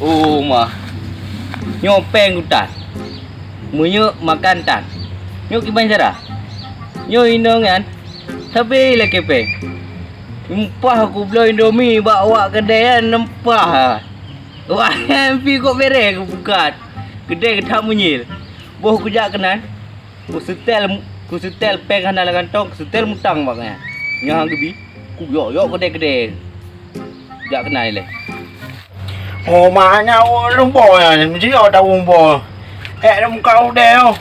Oh mah. Nyopeng utan. Munyo makan tan. Nyo kiban cara. Nyo indongan. Tapi lagi pe. Empah aku beli Indomie bawa kedai nempah. Wah, MP kok bere aku bukat. Kedai tak munyil. Boh ku jak kenan. Ku setel peng kana kantong, setel mutang maknya. Nyang gebi. Ku yo kedai-kedai. Jak kenal le. Ồ mà nhau lông bò à, mình chỉ ở đâu bò, hẹ nó câu đeo,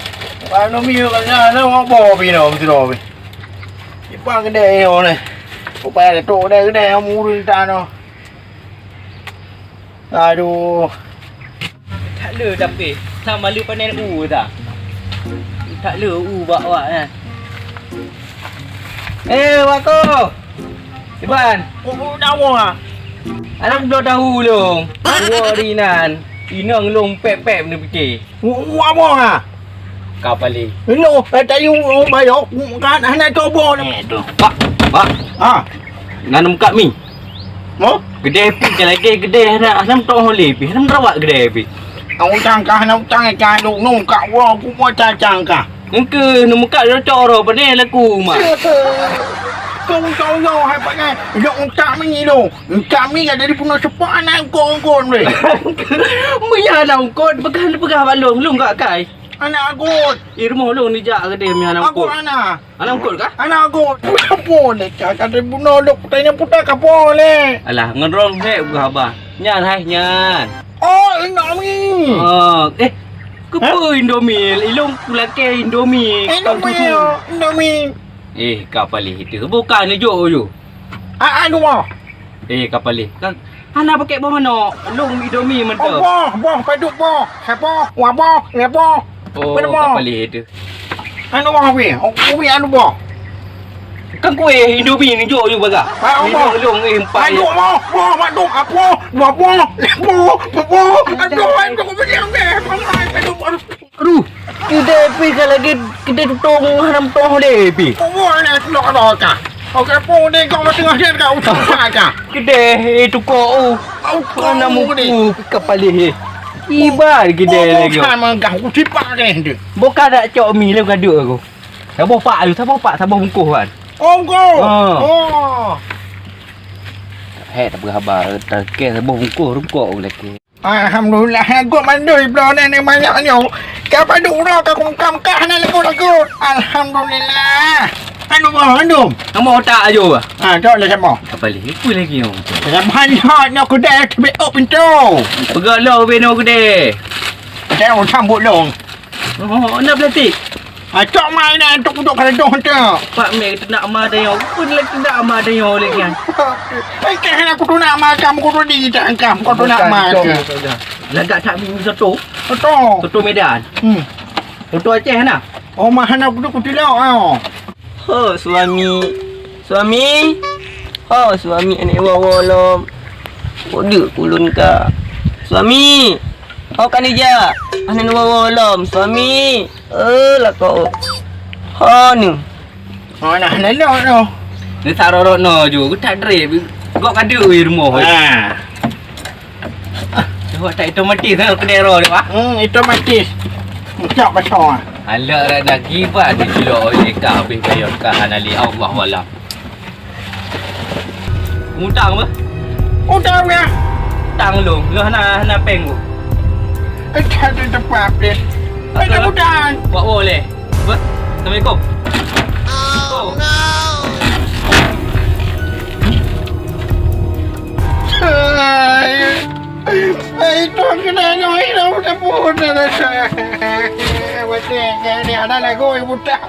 và nó miêu cái ra nó bò vì nó thì rồi, cái ba cái đeo này, có ba cái chỗ đây cái đeo mua đi ta nó, à đồ, Tak le tapi, tak malu panen tak. Tak le bawa kan. Wako. Iban, đau à, anak dah tahu long. Gua rinan. Inang long pep-pep ni pergi. quá bò à, Kau balik. nó, tại yêu mày đó, cái này cho bò này, Pak. à, Nanam kat mi. nó, Gede pi ke lagi gede hanam tong holi pi. Hanam rawat gede pi. ông trang cái trai đồ nó cạo bò cũng có trai trang cả. Engke nombor kat dia coro panen laku mak. Kau yo hai pak ngai yo kami ni lo kami ada di pulau sepak anak kau ni Maya nang kot pegang balong long kat kai. anak aku Irmo long ni jak gede mi hanam aku kot. anak Hanam kot kah? aku apa le kata di pulau lo tanya putar kapo le Alah ngerong he berapa? Nyan hai nyan. oh ini Kepo Indomie, ilong pulake Indomie. Indomie Kapali itu bukan jo yo. anu mo Kapali. Kan ana pakai bawa mana? Long Indomie mentah. bo peduk bo kapo wa bo ngebo Kapali itu. anu mo wi anu bo Kan kue Indomie ni jo yo baga. Long empat. Aduh, aduh, apa? Aduh, kita pergi ke lagi kita tutong hanam tong deh pi. Oke, ni kau tengah dia kau usah ka. Kita itu kau hanam muku kepala. Ibar kita lagi. Sama kau tipak ni. Bukan ada cok mi le gaduh aku. Tak bapak tu, tak bungkuh kan. Oh. Tak berhabar, tak ke tak bungkuh rungkok lagi. Alhamdulillah, aku mandui belum ni banyaknya. Kau padu dah kau kam kah nak lagu. Alhamdulillah. Anu. Kamu tak ajo ah? Jom le sama. Kepala aku lagi yo. Banyak nak kedai be open tu. Pegalo beno gede. Jangan sambut long. Oh, nak plastik. Cok mai na untuk kada dong tu. Pak mek nak ma dayo. Pun lagi nak ma dayo lagi kan. Kan aku tu nak makan aku tu di tangkap aku tu nak makan. Lagak tak minum soto. Betul. Soto Medan. Soto Aceh nak. Oh mahana aku tu kutilau. Oh suami anak wawalam bodoh kulun ka suami kan ija anak wawalam suami lah kau ni Nah lo. Ni sarorok no ju. Aku tak drip. Gok kadu rumah. Jawab tak otomatis kan kedero dia wah. Itu mati. Cok besar. Alah dah gibat dijulok oleh kau habis bayar kahan ali Allah wala. Ngutang apa? Udah ya. Tang lu hana peng ku. Ada tempat deh. Ada udah. Buat boleh. Assalamualaikum. Oh no. Itu kena noi dah udah bodoh dah saya. Betul ni ada lagu ibu tak.